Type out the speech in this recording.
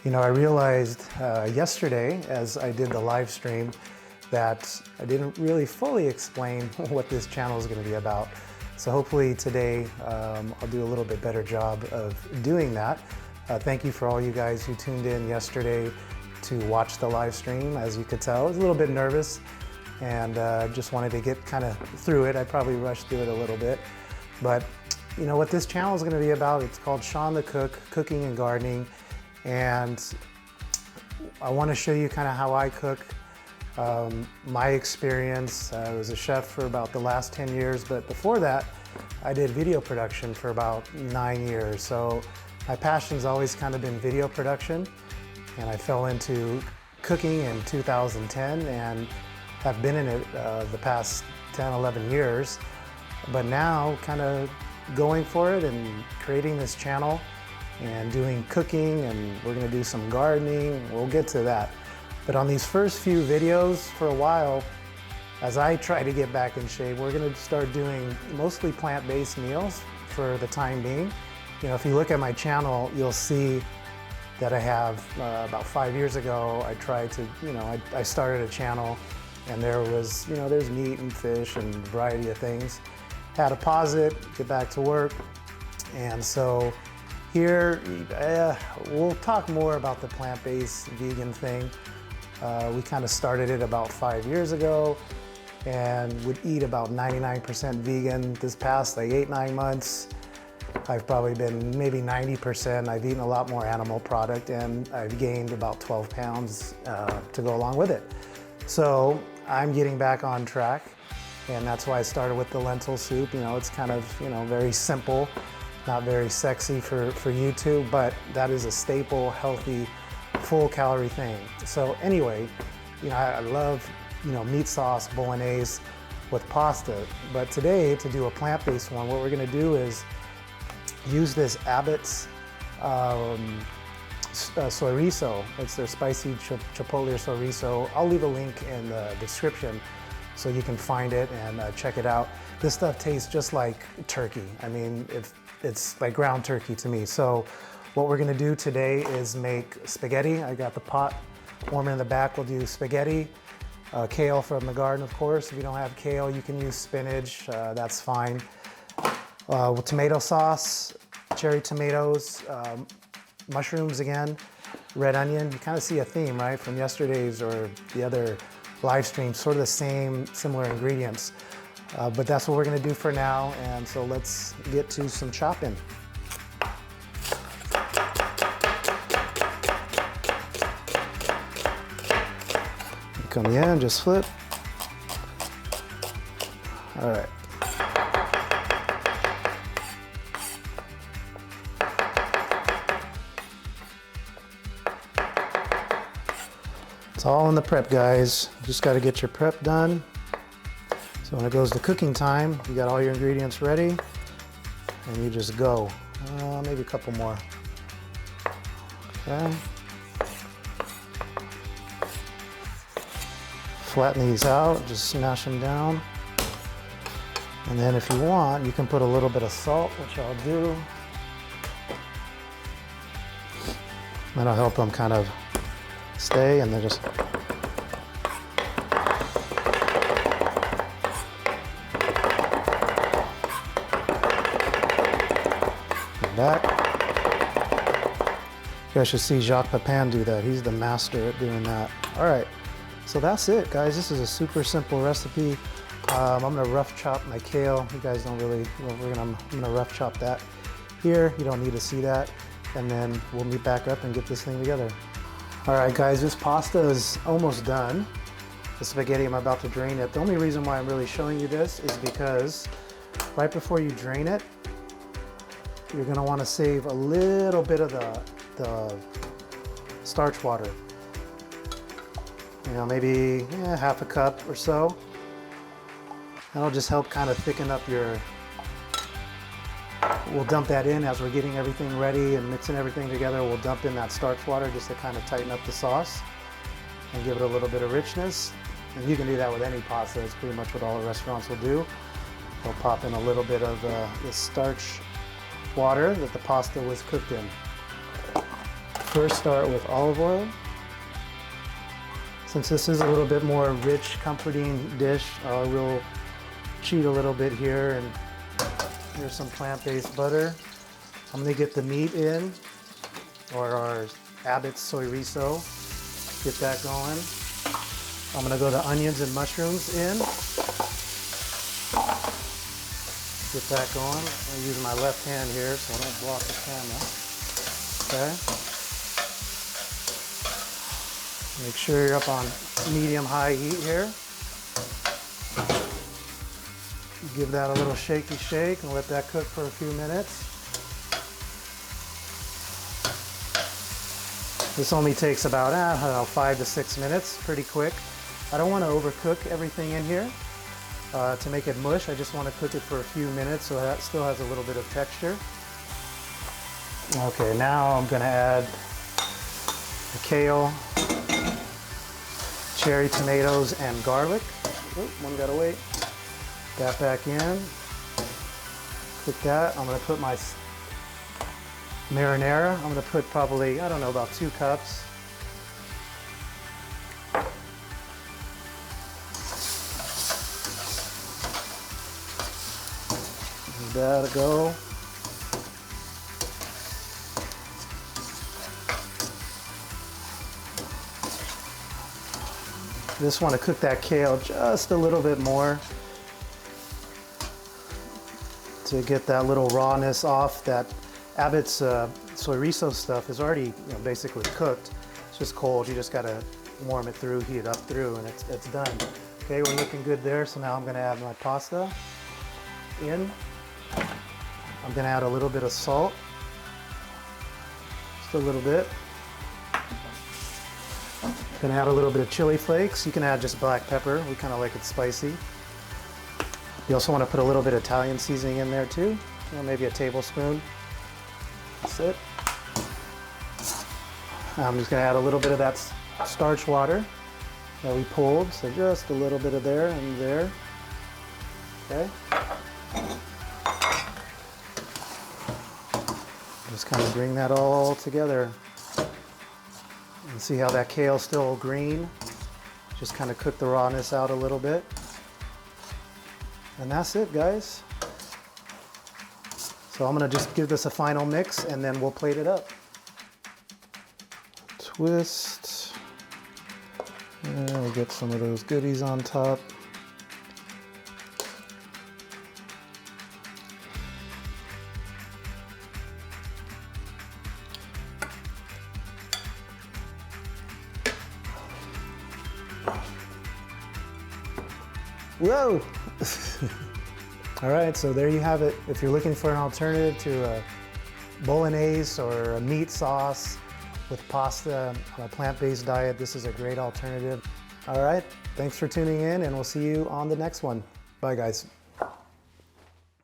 You know, I realized yesterday as I did the live stream that I didn't really fully explain what this channel is going to be about. So hopefully today I'll do a little bit better job of doing that. Thank you for all you guys who tuned in yesterday to watch the live stream. As you could tell, I was a little bit nervous and just wanted to get kind of through it. I probably rushed through it a little bit. But you know what this channel is going to be about? It's called Sean the Cook, Cooking and Gardening. And I want to show you kind of how I cook, my experience. I was a chef for about the last 10 years, but before that, I did video production for about 9 years. So my passion's always kind of been video production, and I fell into cooking in 2010 and have been in it the past 10, 11 years. But now kind of going for it and creating this channel and doing cooking, and we're gonna do some gardening. We'll get to that. But on these first few videos for a while, as I try to get back in shape, we're gonna start doing mostly plant-based meals for the time being. You know, if you look at my channel, you'll see that I have, about 5 years ago, I tried to, I started a channel and there was, there's meat and fish and a variety of things. Had to pause it, get back to work. And so here, we'll talk more about the plant-based vegan thing. We kind of started it about 5 years ago and would eat about 99% vegan. This past like 8-9 months, I've probably been maybe 90%. I've eaten a lot more animal product and I've gained about 12 pounds to go along with it. So I'm getting back on track, and that's why I started with the lentil soup. It's kind of, very simple. Not very sexy for YouTube, but that is a staple, healthy, full calorie thing. So anyway, I love, meat sauce, bolognese with pasta. But today, to do a plant-based one, what we're gonna do is use this Abbot's chorizo. It's their spicy chipotle chorizo. I'll leave a link in the description so you can find it and check it out. This stuff tastes just like turkey. I mean, it's like ground turkey to me. So what we're gonna do today is make spaghetti. I got the pot warming in the back. We'll do spaghetti, kale from the garden, of course. If you don't have kale, you can use spinach, that's fine. With tomato sauce, cherry tomatoes, mushrooms again, red onion. You kind of see a theme, right? From yesterday's or the other live stream, sort of the same, similar ingredients. But that's what we're gonna do for now, and so let's get to some chopping. You come in, just flip. All right. It's all in the prep, guys. You just gotta get your prep done. So when it goes to cooking time, you got all your ingredients ready, and you just go. Maybe a couple more. Okay. Flatten these out, just smash them down. And then if you want, you can put a little bit of salt, which I'll do. That'll help them kind of stay, and then just back. You guys should see Jacques Pepin do that. He's the master at doing that. All right, so that's it, guys. This is a super simple recipe. I'm gonna rough chop my kale. You guys don't really, I'm gonna rough chop that here. You don't need to see that. And then we'll meet back up and get this thing together. All right, guys, this pasta is almost done. The spaghetti, I'm about to drain it. The only reason why I'm really showing you this is because right before you drain it, you're gonna wanna save a little bit of the starch water. Maybe half a cup or so. That'll just help kind of thicken up your, we'll dump that in as we're getting everything ready and mixing everything together. We'll dump in that starch water just to kind of tighten up the sauce and give it a little bit of richness. And you can do that with any pasta. That's pretty much what all the restaurants will do. They'll pop in a little bit of the starch water that the pasta was cooked in. first start with olive oil. Since this is a little bit more rich, comforting dish, we'll cheat a little bit here, and here's some plant-based butter. I'm gonna get the meat in, or our Abbot's chorizo. Get that going. I'm gonna go the onions and mushrooms in. Get that going. I'm gonna use my left hand here so I don't block the camera. Okay. Make sure you're up on medium-high heat here. Give that a little shaky shake and let that cook for a few minutes. This only takes about, I don't know, 5 to 6 minutes, pretty quick. I don't want to overcook everything in here to make it mush. I just want to cook it for a few minutes so that still has a little bit of texture. Okay, now I'm going to add the kale, cherry tomatoes, and garlic. Oop, one got to wait. That back in. Cook that. I'm going to put my marinara. I'm going to put probably, I don't know, about 2 cups. That'll go. Just want to cook that kale just a little bit more to get that little rawness off. That Abbot's chorizo stuff is already, basically cooked. It's just cold. You just got to warm it through, heat it up through, and it's done. Okay, we're looking good there. So now I'm going to add my pasta in. I'm going to add a little bit of salt, just a little bit. I'm going to add a little bit of chili flakes. You can add just black pepper. We kind of like it spicy. You also want to put a little bit of Italian seasoning in there too, maybe a tablespoon. That's it. I'm just going to add a little bit of that starch water that we pulled, so just a little bit of there and there. Okay. Just kind of bring that all together. And see how that kale's still green? Just kind of cook the rawness out a little bit. And that's it, guys. So I'm gonna just give this a final mix and then we'll plate it up. Twist. And we'll get some of those goodies on top. Whoa! All right, so there you have it. If you're looking for an alternative to a bolognese or a meat sauce with pasta on a plant-based diet, this is a great alternative. All right, thanks for tuning in, and we'll see you on the next one. Bye, guys.